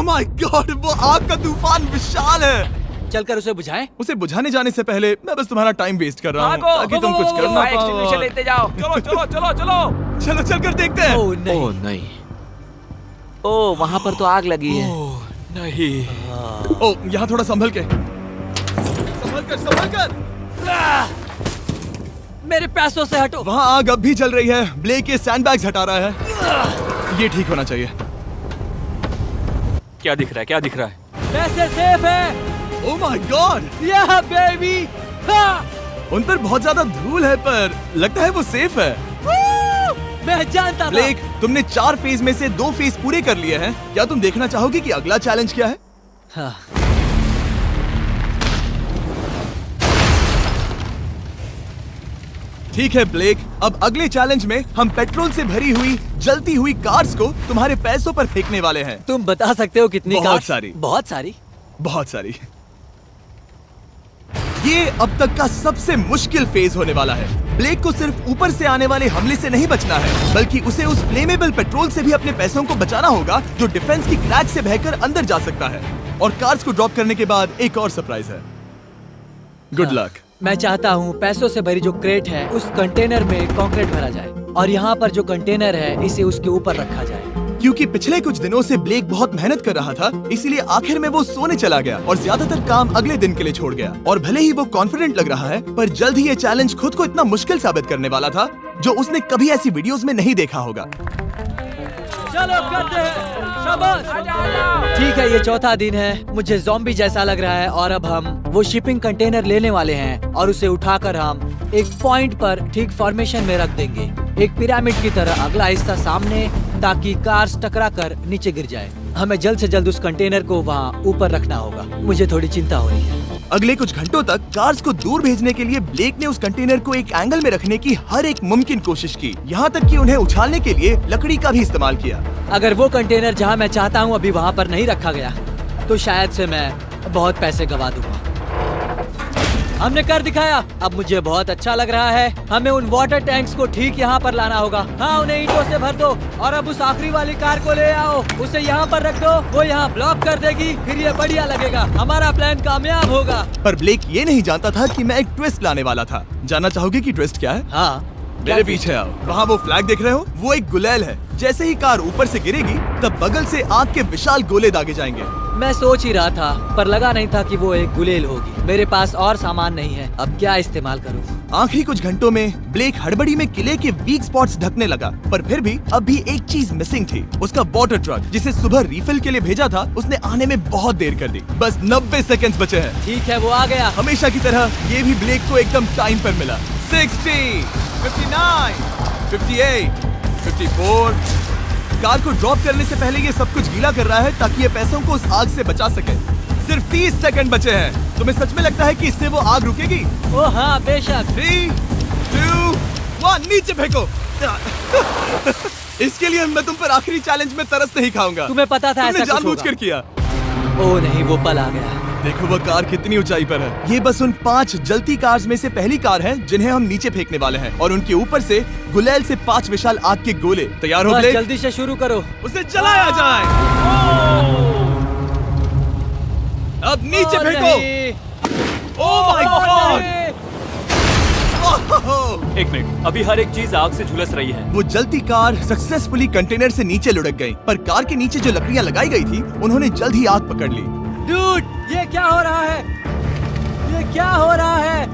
My God, वो आग का तूफान विशाल है। चलकर उसे बुझाएं? उसे बुझाने जाने से पहले मैं बस तुम्हारा टाइम वेस्ट कर रहा हूँ ताकि तुम कुछ कर ना पाओ। लेते जाओ। चलो चलो चलो चलो चलो चलकर देखते हैं। ओह नहीं। ओह नहीं, ओह वहाँ पर तो आग लगी है। ओह नहीं। ओह, यहाँ थोड़ा संभल कर। मेरे पैसों से हटो। वहाँ आग अब भी चल रही है। ब्लेक ये सैंडबैग्स हटा रहा है। ये ठीक होना चाहिए। क्या दिख रहा है? पैसे सेफ है। ओह माय गॉड, या बेबी। उन पर बहुत ज्यादा धूल है पर लगता है वो सेफ है। मैं जानता था। ब्लेक, तुमने 4 फेज में से 2 फेज पूरे कर लिए हैं। क्या तुम देखना चाहोगे कि अगला चैलेंज क्या है? हाँ। ठीक है ब्लेक, अब अगले चैलेंज में हम पेट्रोल से भरी हुई जलती हुई कार्स को तुम्हारे पैसों पर फेंकने वाले हैं। तुम बता सकते हो कितनी बहुत कार? सारी। बहुत सारी। ये अब तक का सबसे मुश्किल फेज होने वाला है। ब्लेक को सिर्फ ऊपर से आने वाले हमले से नहीं बचना है, बल्कि उसे उस फ्लेमेबल पेट्रोल से भी अपने पैसों को बचाना होगा जो डिफेंस की क्रैक से बहकर अंदर जा सकता है। और कार्स को ड्रॉप करने के बाद एक और सरप्राइज है। Good luck. मैं चाहता हूँ पैसों से भरी जो क्रेट है उस कंटेनर में कंक्रीट भरा जाए और यहाँ पर जो कंटेनर है इसे उसके ऊपर रखा जाए। क्योंकि पिछले कुछ दिनों से ब्लेक बहुत मेहनत कर रहा था, इसीलिए आखिर में वो सोने चला गया और ज्यादातर काम अगले दिन के लिए छोड़ गया। और भले ही वो कॉन्फिडेंट लग रहा है, पर जल्द ही ये चैलेंज खुद को इतना मुश्किल साबित करने वाला था जो उसने कभी ऐसी वीडियोस में नहीं देखा होगा। चलो करते हैं। शाबाश। ठीक है, ये चौथा दिन है। मुझे ज़ॉम्बी जैसा लग रहा है और अब हम वो शिपिंग कंटेनर लेने वाले हैं और उसे उठाकर हम एक पॉइंट पर ठीक फॉर्मेशन में रख देंगे, एक पिरामिड की तरह। अगला हिस्सा सामने, ताकि कार्स टकरा कर नीचे गिर जाए। हमें जल्द से जल्द उस कंटेनर को वहाँ ऊपर रखना होगा। मुझे थोड़ी चिंता हो रही है। अगले कुछ घंटों तक कार्स को दूर भेजने के लिए ब्लेक ने उस कंटेनर को एक एंगल में रखने की हर एक मुमकिन कोशिश की, यहाँ तक कि उन्हें उछालने के लिए लकड़ी का भी इस्तेमाल किया। अगर वो कंटेनर जहाँ मैं चाहता हूँ अभी वहाँ पर नहीं रखा गया तो शायद से मैं बहुत पैसे गवा दूंगा। हमने कर दिखाया। अब मुझे बहुत अच्छा लग रहा है। हमें उन वाटर टैंक्स को ठीक यहाँ पर लाना होगा। हाँ, उन्हें ईंटों से भर दो और अब उस आखिरी वाली कार को ले आओ। उसे यहाँ पर रख दो, वो यहाँ ब्लॉक कर देगी, फिर ये बढ़िया लगेगा। हमारा प्लान कामयाब होगा। पर ब्लेक ये नहीं जानता था कि मैं एक ट्विस्ट लाने वाला था। जानना चाहोगे कि ट्विस्ट क्या है? हाँ, मेरे पीछे आओ। वहाँ वो फ्लैग देख रहे हो, वो एक गुलेल है। जैसे ही कार ऊपर से गिरेगी तब बगल से आग के विशाल गोले दागे जाएंगे। मैं सोच ही रहा था पर लगा नहीं था कि वो एक गुलेल होगी। मेरे पास और सामान नहीं है, अब क्या इस्तेमाल करूं? आखिरी कुछ घंटों में ब्लेक हड़बड़ी में किले के वीक स्पॉट्स ढकने लगा, पर फिर भी अब भी एक चीज मिसिंग थी। उसका वाटर ट्रक, जिसे सुबह रिफिल के लिए भेजा था, उसने आने में बहुत देर कर दी। बस 90 सेकंड्स बचे हैं। ठीक है, वो आ गया। हमेशा की तरह ये भी ब्लेक को एकदम टाइम पर मिला। 60, 59, 58, 54। कार को ड्रॉप करने से पहले ये सब कुछ गीला कर रहा है ताकि ये पैसों को उस आग से बचा सके। सिर्फ 30 सेकंड बचे हैं। तुम्हें सच में लगता है कि इससे वो आग रुकेगी? ओह हाँ, बेशक। 3, 2, 1, नीचे फेंको। इसके लिए मैं तुम पर आखिरी चैलेंज में तरस नहीं खाऊंगा। तुम्हें पता था तुमने ऐसा कुछ जानबूझकर होगा। किया। ओह नहीं, वो पल आ गया। देखो वो कार कितनी ऊंचाई पर है। ये बस उन 5 जलती कार्स में से पहली कार है जिन्हें हम नीचे फेंकने वाले हैं, और उनके ऊपर से गुलेल से 5 विशाल आग के गोले। तैयार हो बस ब्लेक? जल्दी से शुरू करो। उसे जलाया जाए। अब नीचे ओह फेंको। नहीं। Oh my God. एक मिनट, अभी हर एक चीज आग से झुलस रही है। वो जलती कार सक्सेसफुली कंटेनर से नीचे लुढ़क गई, पर कार के नीचे जो लकड़ियां लगाई गई थी उन्होंने जल्द ही आग पकड़ ली। डूड, ये क्या हो रहा है? ये क्या हो रहा है?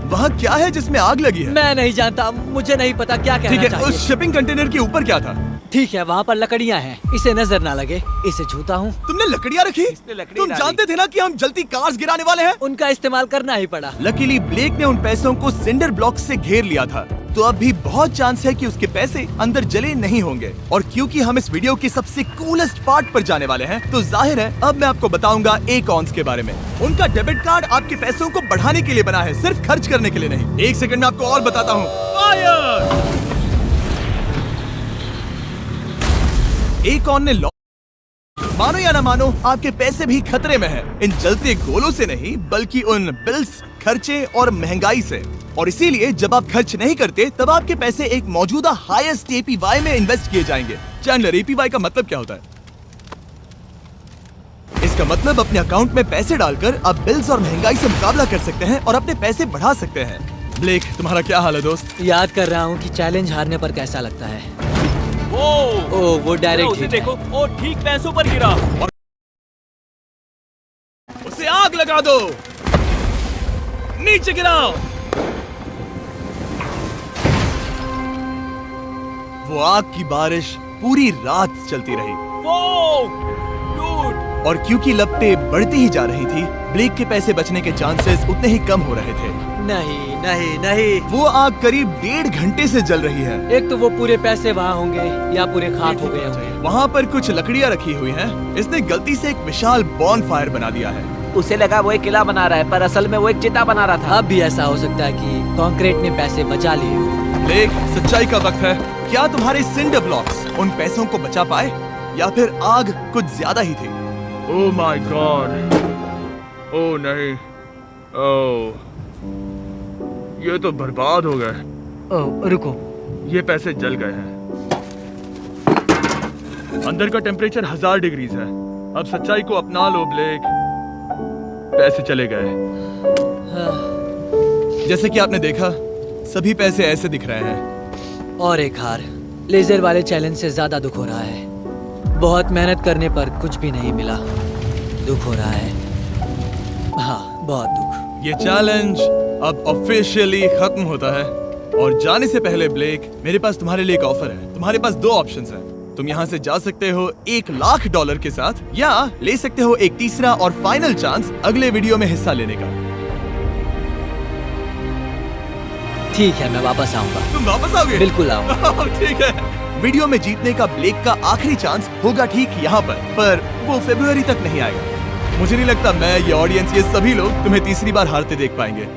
वहाँ क्या है जिसमें आग लगी है? मैं नहीं जानता, मुझे नहीं पता क्या कहना ठीक है, चाहिए। उस शिपिंग कंटेनर के ऊपर क्या था? ठीक है, वहाँ पर लकड़ियाँ हैं, इसे नजर ना लगे। इसे छूता हूँ। तुमने लकड़ियाँ रखी? लकड़ी तुम डाली। जानते थे ना कि हम जलती कार्स गिराने वाले हैं? उनका इस्तेमाल करना ही पड़ा। लकीली ब्लेक ने उन पैसों को सिंडर ब्लॉक से घेर लिया था, तो अब भी बहुत चांस है कि उसके पैसे अंदर जले नहीं होंगे। और क्योंकि हम इस वीडियो के सबसे कूलेस्ट पार्ट पर जाने वाले हैं, तो जाहिर है अब मैं आपको बताऊंगा एकॉन्स के बारे में। उनका डेबिट कार्ड आपके पैसों को बढ़ाने के लिए बना है, सिर्फ खर्च करने के लिए नहीं। एक सेकंड में आपको और बताता हूँ। फायर! एकॉन ने मानो या ना मानो आपके पैसे भी खतरे में हैं। इन जलते गोलों से नहीं, बल्कि उन बिल्स, खर्चे और महंगाई से। और इसीलिए जब आप खर्च नहीं करते तब आपके पैसे एक मौजूदा हाईएस्ट एपीवाई में इन्वेस्ट किए जाएंगे। चैंडलर, एपीवाई का मतलब क्या होता है? इसका मतलब अपने अकाउंट में पैसे डालकर आप बिल्स और महंगाई से मुकाबला कर सकते हैं और अपने पैसे बढ़ा सकते हैं। ब्लेक, तुम्हारा क्या हाल है दोस्त? याद कर रहा हूँ कि चैलेंज हारने पर कैसा लगता है। वो अरे डायरेक्ट उसे हिट है। देखो, ओ ठीक पैसों पर गिरा। उसे आग लगा दो, नीचे गिराओ। वो आग की बारिश पूरी रात चलती रही डूड, और क्योंकि लपटें बढ़ती ही जा रही थी, ब्लेक के पैसे बचने के चांसेस उतने ही कम हो रहे थे। नहीं नहीं नहीं, वो आग करीब 1.5 घंटे से जल रही है। एक तो वो पूरे पैसे वहाँ होंगे या पूरे खाक हो गए होंगे। वहाँ पर कुछ लकड़ियाँ रखी हुई हैं। इसने गलती से एक विशाल बॉनफायर बना दिया है। उसे लगा वो एक किला बना रहा है, पर असल में वो एक चिता बना रहा था। अब भी ऐसा हो सकता है कि कंक्रीट ने पैसे बचा लिए हो। ब्लेक, सच्चाई का वक्त है। क्या तुम्हारे सिंडर ब्लॉक्स उन पैसों को बचा पाए या फिर आग कुछ ज्यादा ही थी? ओह माय गॉड, ओह नहीं, ओह ये तो बर्बाद हो गए। ओह रुको, ये पैसे जल गए हैं। अंदर का टेम्परेचर 1000 डिग्रीज है। अब सच्चाई को अपना लो ब्लेक, पैसे चले गए। जैसे कि आपने देखा, सभी पैसे ऐसे दिख रहे हैं। और एक हार। लेजर वाले चैलेंज से ज्यादा दुख हो रहा है। बहुत मेहनत करने पर कुछ भी नहीं मिला। दुख हो रहा है, हाँ बहुत दुख। ये चैलेंज अब ऑफिशियली खत्म होता है। और जाने से पहले ब्लेक, मेरे पास तुम्हारे लिए एक ऑफर है। तुम्हारे पास 2 ऑप्शंस हैं। तुम यहाँ से जा सकते हो $1,00,000 के साथ, या ले सकते हो एक तीसरा और फाइनल चांस अगले वीडियो में हिस्सा लेने का। ठीक है, मैं वापस आऊंगा। तुम वापस आओगे? बिल्कुल आऊंगा। ठीक है। वीडियो में जीतने का ब्लेक का आखिरी चांस होगा ठीक यहाँ पर वो फरवरी तक नहीं आएगा। मुझे नहीं लगता मैं, ये ऑडियंस, ये सभी लोग तुम्हें तीसरी बार हारते देख पाएंगे।